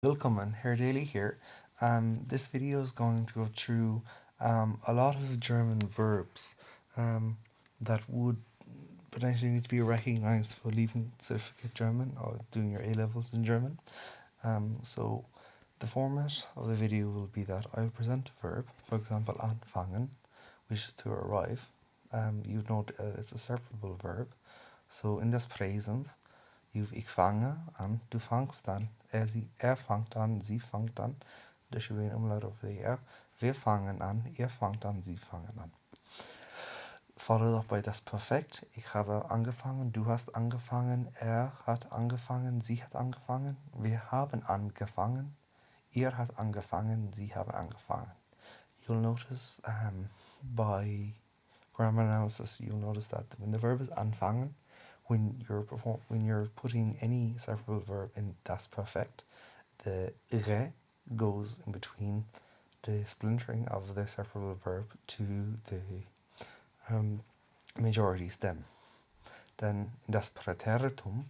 Welcome and Herr Daily here. This video is going to go through a lot of German verbs that would potentially need to be recognized for leaving certificate German or doing your A levels in German. So the format of the video will be that I will present a verb, for example, anfangen, which is to arrive. You note it's a separable verb. So in this presence, you've ich fange an, du fangst an, er fangt an, sie fangt an. There should be an umlaut over the er. Wir fangen an, ihr fangt an, sie fangen an. Followed up by das Perfekt. Ich habe angefangen, du hast angefangen, er hat angefangen, sie hat angefangen. Wir haben angefangen, ihr hat angefangen, sie haben angefangen. You'll notice by grammar analysis, you'll notice that when the verb is anfangen, when you're putting any separable verb in das Perfekt, the re goes in between the splintering of the separable verb to the majority stem. Then in das Präteritum,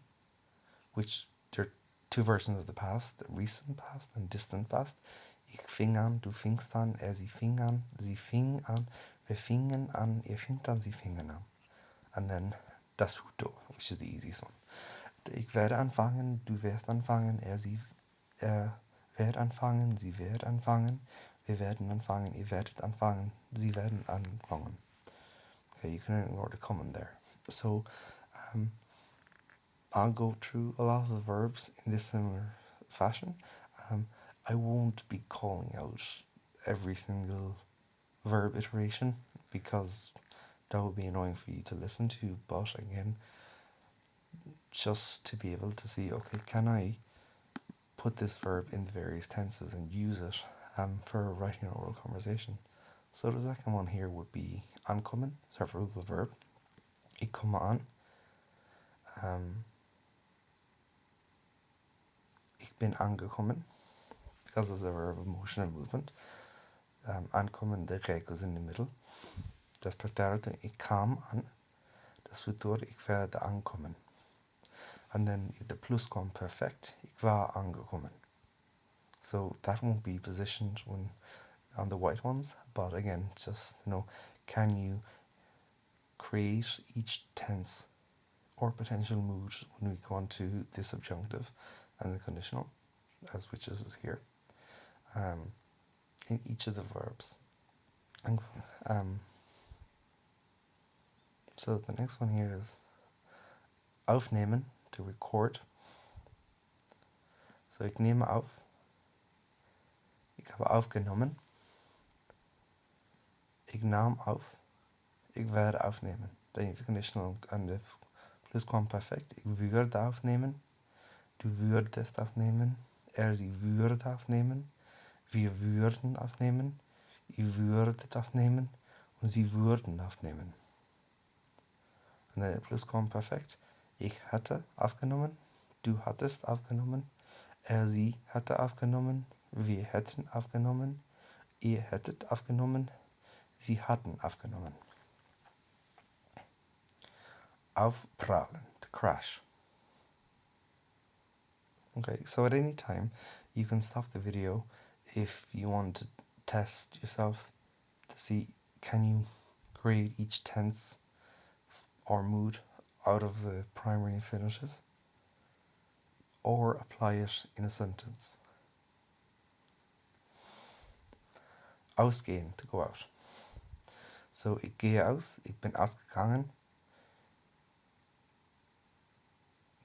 which there are two versions of the past, recent past and distant past. Ich fing an, du fingst an, sie fing an, sie fing an, wir fingen an, ihr fingt an, sie fingen an. And then das Futur, which is the easiest one. Ich werde anfangen, du wirst anfangen, er wird anfangen, sie wird anfangen, wir werden anfangen, ihr werdet anfangen, sie werden anfangen. Okay, you can ignore the comment there. So, I'll go through a lot of the verbs in this similar fashion. I won't be calling out every single verb iteration because that would be annoying for you to listen to, but again, just to be able to see, okay, can I put this verb in the various tenses and use it for writing an oral conversation? So the second one here would be ankommen, separable verb. Ich komme an. Ich bin angekommen, because it's a verb of motion and movement. Ankommen, the re goes in the middle. Das Präteritum, ich kam an. Das Futur, ich werde ankommen. And then the Plusquamperfekt, ich war angekommen. So that won't be positioned on the white ones, but again, just can you create each tense or potential mood when we go on to the subjunctive and the conditional, as which is here, in each of the verbs. So the next one here is aufnehmen, to record. So ich nehme auf. Ich habe aufgenommen. Ich nahm auf. Ich werde aufnehmen. Then you have the conditional and the Plusquamperfekt. Ich würde aufnehmen. Du würdest aufnehmen. Sie würde aufnehmen. Wir würden aufnehmen. Ihr würdet aufnehmen. Und sie würden aufnehmen. Und dann Plusquamperfekt. Ich hatte aufgenommen. Du hattest aufgenommen. Sie hatte aufgenommen. Wir hätten aufgenommen. Ihr hättet aufgenommen. Sie hatten aufgenommen. Aufprallen, to crash. Okay, so at any time you can stop the video if you want to test yourself to see, can you create each tense or mood out of the primary infinitive or apply it in a sentence. Ausgehen, to go out. So ich gehe aus, ich bin ausgegangen.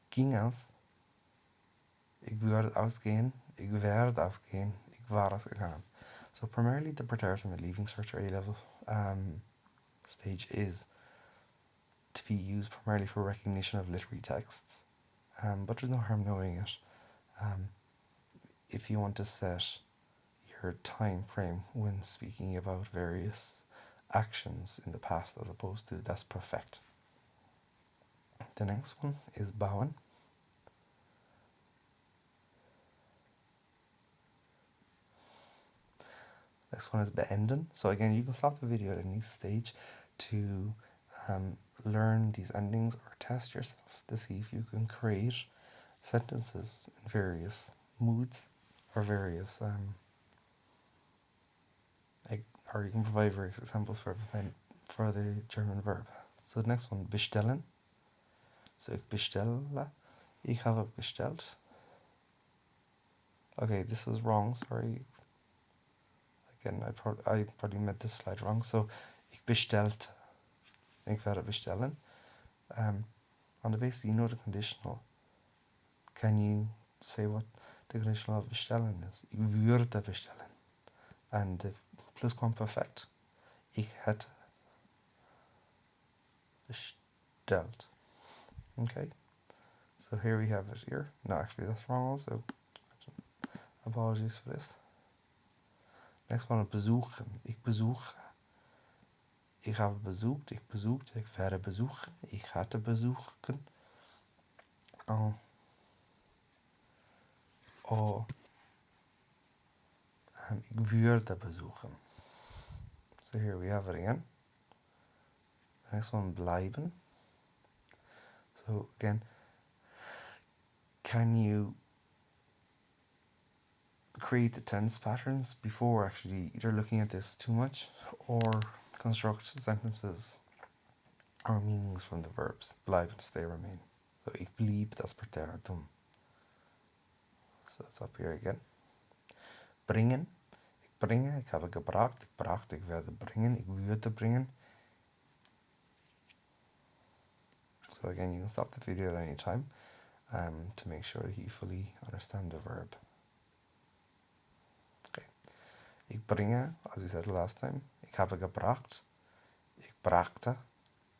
Ging aus. Ich würde ausgehen. Ich werde aufgehen. Ich war ausgegangen. So primarily the preteritum at leaving cert or A-level stage is to be used primarily for recognition of literary texts. But there's no harm knowing it if you want to set your time frame when speaking about various actions in the past as opposed to das Perfekt. The next one is bauen. Next one is beenden. So again, you can stop the video at any stage to learn these endings or test yourself to see if you can create sentences in various moods or various or you can provide various examples for the German verb. So the next one, bestellen. So ich bestelle. Ich habe bestellt. Okay, this is wrong. Sorry. Again, I probably made this slide wrong. So ich bestellt. Ich werde bestellen. On the basis, you know the conditional. Can you say what the conditional of bestellen is? Ich würde bestellen. And the plusquamperfect. Ich hätte bestellt. Okay. So here we have it here. No, actually that's wrong also. Apologies for this. Next one, besuchen. Ich besuche. Ich habe besucht. Ich besuchte. Ich werde besuchen. Ich hatte besuchen. Oh. Ich würde besuchen. So here we have it again. The next one, bleiben. So again, can you create the tense patterns before actually either looking at this too much or construct sentences or meanings from the verbs bleiben, stay, remain. So ich blieb das Präteritum. So it's up here again. Bringen. Ich bringe. Ich habe gebracht. Ich brachte. Ich werde bringen. Ich würde bringen. So again, you can stop the video at any time to make sure that you fully understand the verb. Okay. Ich bringe, as we said last time. Ich habe gebracht. Ich brachte.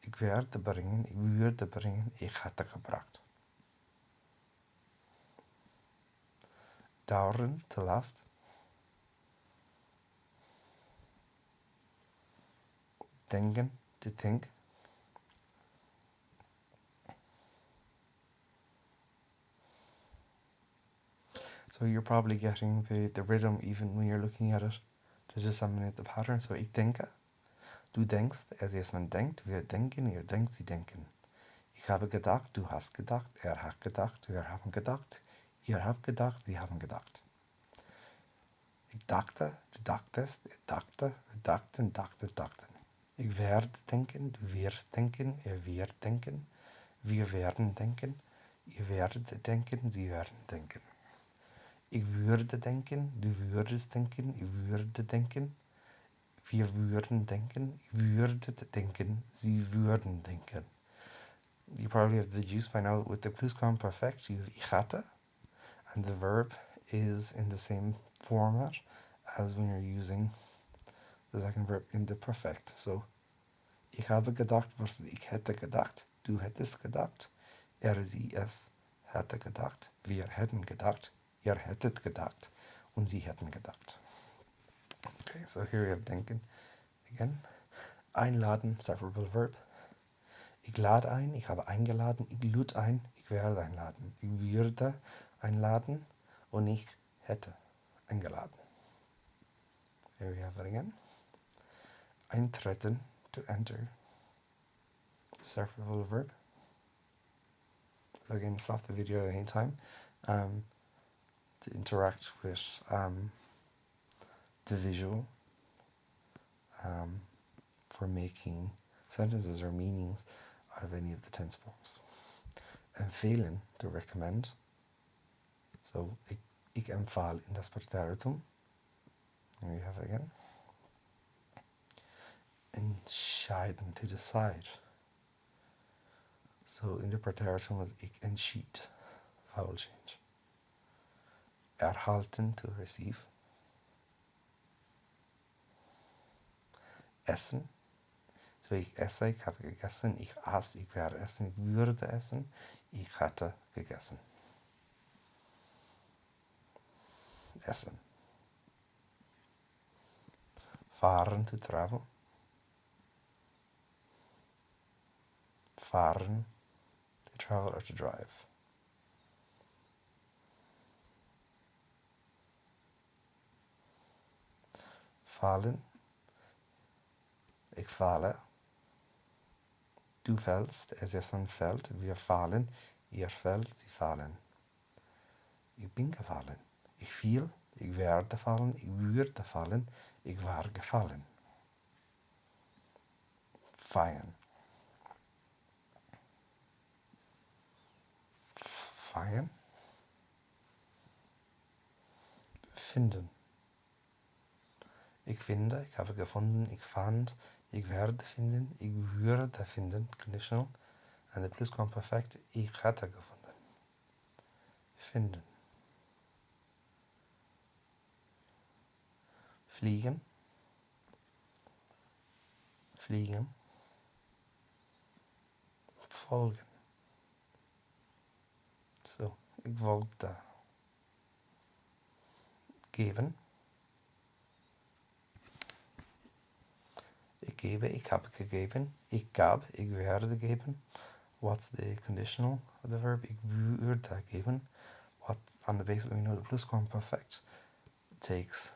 Ich werde bringen. Ich würde bringen. Ich hatte gebracht. Dauern, to last. Denken, to think. So you're probably getting the rhythm even when you're looking at it to disseminate the pattern. So ich denke, du denkst, man denkt, wir denken, ihr denkt, sie denken. Ich habe gedacht, du hast gedacht, er hat gedacht, wir haben gedacht, ihr habt gedacht, sie haben gedacht. Ich dachte, du dachtest, er dachte, wir dachten, dachten. Ich werde denken, du wirst denken, er wird denken, wir werden denken, ihr werdet denken, sie werden denken. Ich würde denken, du würdest denken, ich würde denken, wir würden denken, ich würdet denken, sie würden denken. You probably have deduced by now with the plusquamperfect you have ich hatte, and the verb is in the same format as when you're using the second verb in the perfect. So, ich habe gedacht versus ich hätte gedacht, du hättest gedacht, sie, es hätte gedacht, wir hätten gedacht, ihr hättet gedacht und sie hätten gedacht. Okay, so here we have denken again. Einladen, separable verb. Ich lade ein, ich habe eingeladen, ich lud ein, ich werde einladen. Ich würde einladen und ich hätte eingeladen. Here we have it again. Eintreten, to enter. Separable verb. So again, stop the video at any time to interact with the visual for making sentences or meanings out of any of the tense forms. Empfehlen, to recommend. So, ich empfahl in das Präteritum. There you have it again. Entscheiden, to decide. So, in the Präteritum is ich entschied, vowel change. Erhalten, to receive. Essen. So, ich esse, ich habe gegessen, ich aß, ich werde essen, ich würde essen, ich hatte gegessen. Essen. Fahren, to travel. Fahren, to travel or to drive. Fallen. Ich falle. Du fällst, es fällt, wir fallen, ihr fällt, sie fallen. Ich bin gefallen. Ich fiel, ik werde vallen, ik würde vallen, ik war gefallen. Fallen. Fallen. Finden. Ich finde, ich habe gefunden, ich fand, ich werde finden, ich würde finden, conditional. En de pluskwamperfect, ich hätte gefunden. Finden. Vliegen. Vliegen. Folgen. So, ich wollte. Geben. Ich gebe, ich habe gegeben. Ich gab, ich werde geben. What's the conditional of the verb? Ich würde geben. What, on the basis we know the pluskwamperfect takes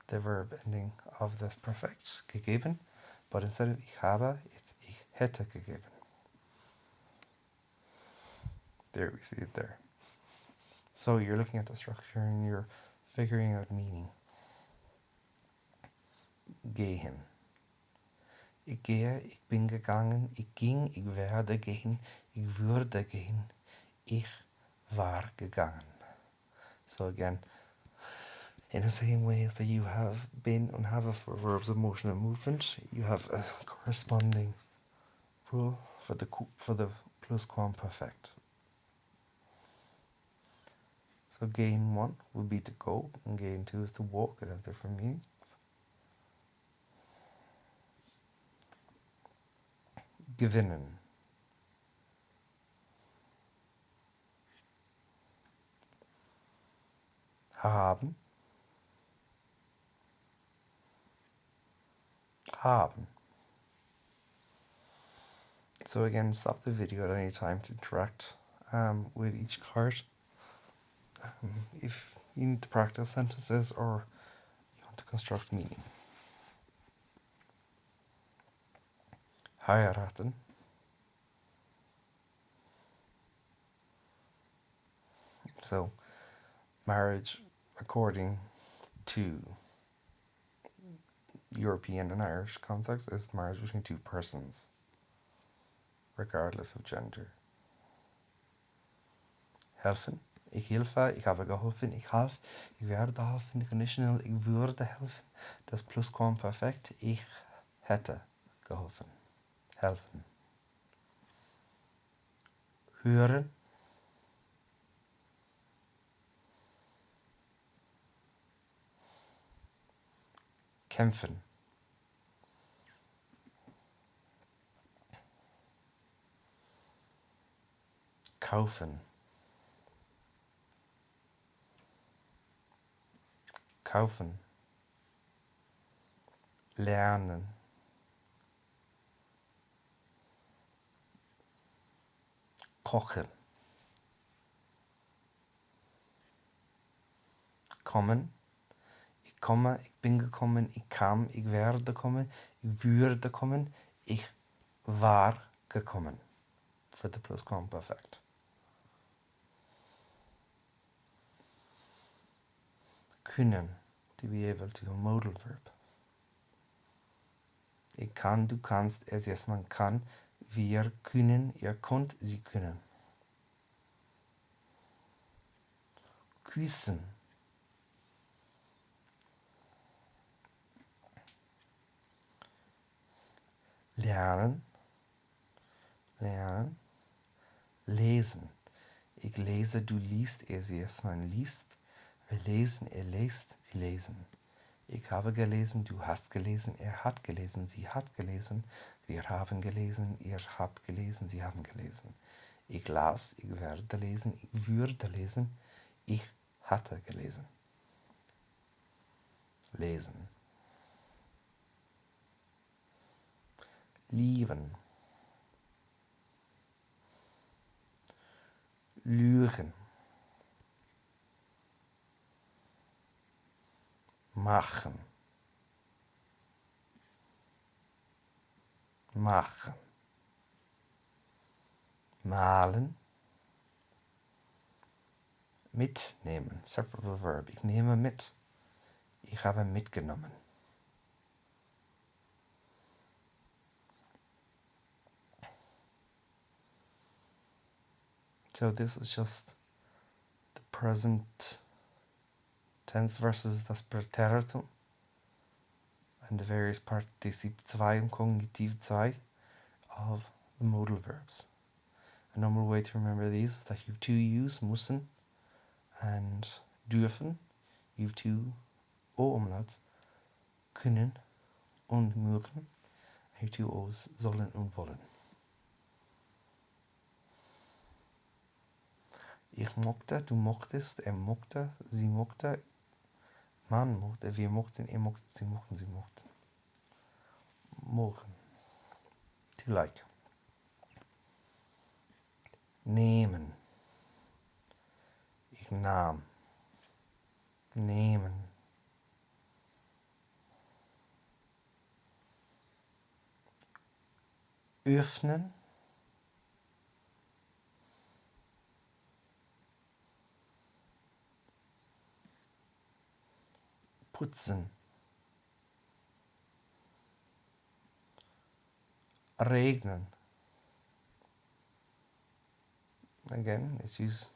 the verb ending of this perfect, gegeben. But instead of ich habe, it's ich hätte gegeben. There, we see it there. So you're looking at the structure and you're figuring out meaning. Gehen. Ich gehe, ich bin gegangen, ich ging, ich werde gehen, ich würde gehen, ich war gegangen. So again, in the same way as that you have been and have for verbs of motion and movement, you have a corresponding rule for the plusquamperfect. So gehen 1 would be to go, and gehen 2 is to walk. It has different meanings. Gewinnen. Haben. Haben. So again, stop the video at any time to interact with each card. If you need to practice sentences or you want to construct meaning. Heiraten. So, marriage, according to European and Irish context, is marriage between two persons, regardless of gender. Helfen. Ich helfe, ich habe geholfen, ich half, ich werde helfen, conditional, ich würde helfen. Das Plusquamperfekt, ich hätte geholfen. Helfen. Hören. Kämpfen. Kaufen. Kaufen. Lernen. Kochen. Kommen. Ich komme, ich bin gekommen, ich kam, ich werde kommen, ich würde kommen, ich war gekommen. For the plusquamperfect. Können, to be able to, a modal verb. Ich kann, du kannst, es ist, man kann, wir können, ihr könnt, sie können. Küssen. Lernen. Lernen. Lesen. Ich lese, du liest, er, sie, es, man liest. Wir lesen, er liest, sie lesen. Ich habe gelesen, du hast gelesen, er hat gelesen, sie hat gelesen. Wir haben gelesen, ihr habt gelesen, sie haben gelesen. Ich las, ich werde lesen, ich würde lesen, ich hatte gelesen. Lesen. Lieben. Lügen. Machen. Machen. Malen. Mitnehmen, separable verb. Ich nehme mit. Ich habe mitgenommen. So this is just the present tense versus das Präteritum and the various Partizip 2 and Kognitiv 2 of the modal verbs. A normal way to remember these is that you have two U's, müssen and dürfen. You have two O-umlauts, können und mögen. You have two O's, sollen und wollen. Ich mochte, du mochtest, mochte, sie mochte, man mochte, wir mochten, mochte, sie mochten, sie mochten. Mogen. To like. Nehmen. Ich nahm. Nehmen. Öffnen. Putzen. Regnen. Again, it's used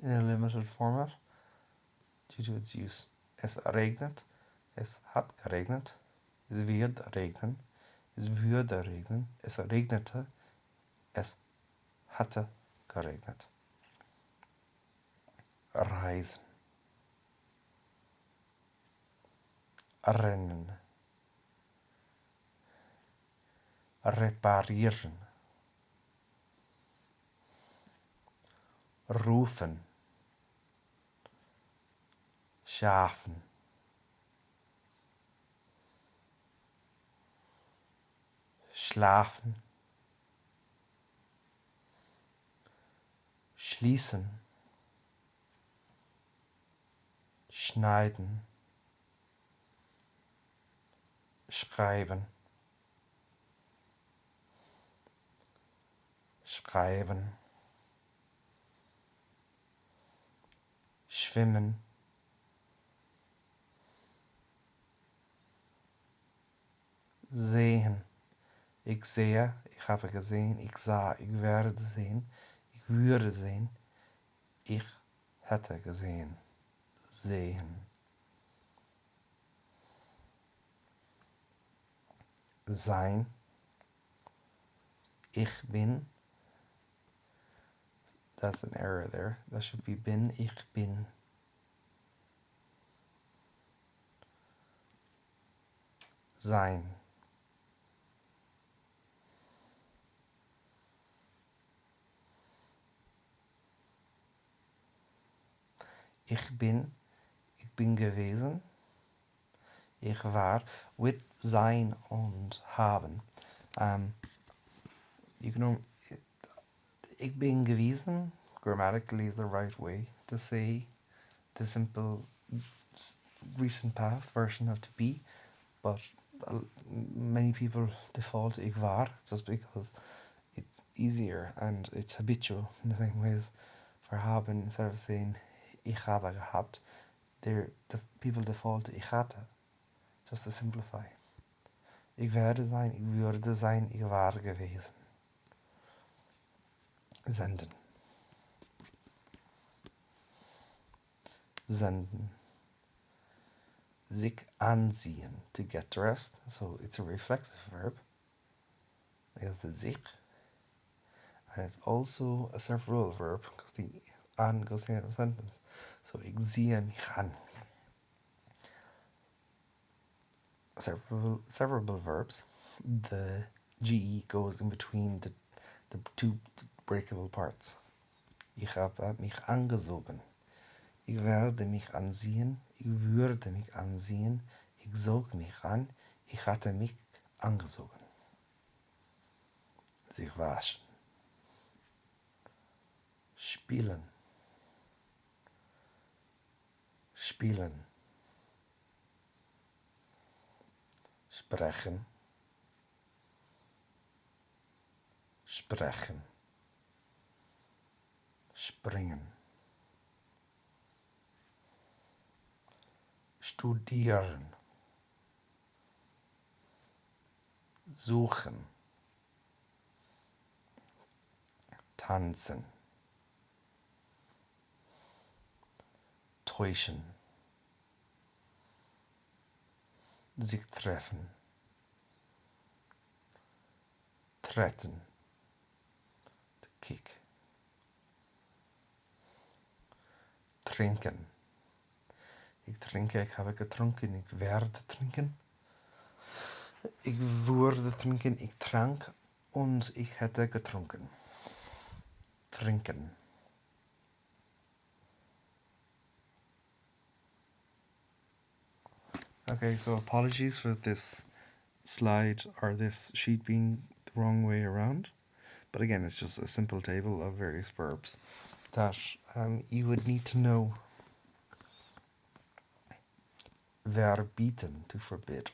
in a limited format due to its use. Es regnet. Es hat geregnet. Es wird regnen. Es würde regnen. Es regnete. Es hatte geregnet. Reisen. Rennen. Reparieren. Rufen. Schafen. Schlafen. Schließen. Schneiden. Schreiben. Schreiben. Schwimmen. Sehen. Ich sehe, ich habe gesehen, ich sah, ich werde sehen, ich würde sehen, ich hätte gesehen. Sehen. Sein. Ich bin. That's an error there. That should be bin. Ich bin. Sein. Ich bin gewesen. Ich war. With sein und haben. You can. Ich bin gewesen. Grammatically is the right way to say the simple recent past version of to be, but many people default to ich war just because it's easier and it's habitual in the same ways for haben. Instead of saying ich habe gehabt, the people default to ich hatte, just to simplify. Ich werde sein, ich würde sein, ich war gewesen. Senden. Senden. Sich anziehen, to get dressed. So it's a reflexive verb. There's the sich. And it's also a several verb because the an goes in a sentence. So ich ziehe mich an. Several verbs. The ge goes in between the two breakable parts. Ich habe mich angezogen. Ich werde mich anziehen. Ich würde mich anziehen. Ich zog mich an. Ich hatte mich angezogen. Sich waschen. Spielen. Spielen. Sprechen. Sprechen. springen, studieren, suchen, tanzen, täuschen, sich treffen, treten, kick, trinken. Ich trinke, ich habe getrunken, ich werde trinken. Ich würde trinken, ich trank und ich hätte getrunken. Trinken. Okay, so apologies for this slide or this sheet being the wrong way around. But again, it's just a simple table of various verbs that you would need to know. Verbieten, to forbid.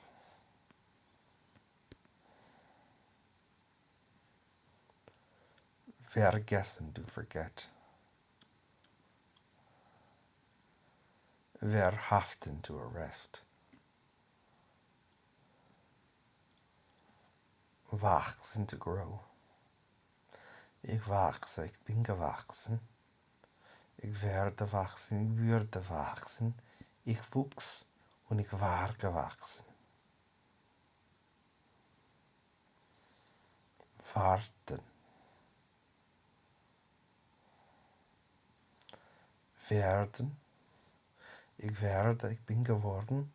Vergessen, to forget. Verhaften, to arrest. Wachsen, to grow. Ich wachse, ich bin gewachsen. Ich werde wachsen, ich würde wachsen. Ich wuchs und ich war gewachsen. Warten. Werden. Ich werde, ich bin geworden.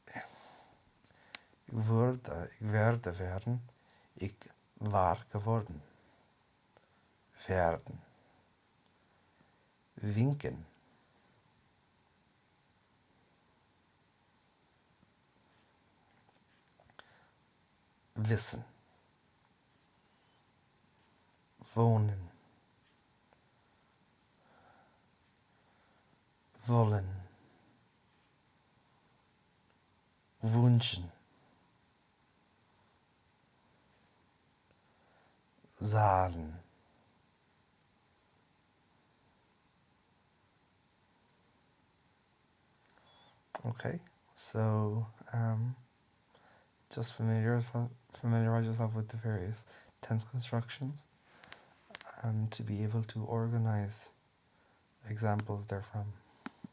Ich wurde, ich werde werden. Ich war geworden. Werden. Winken. Wissen. Wohnen. Wollen. Wünschen. Zahlen. Okay, so just familiarize yourself with the various tense constructions and to be able to organize examples therefrom.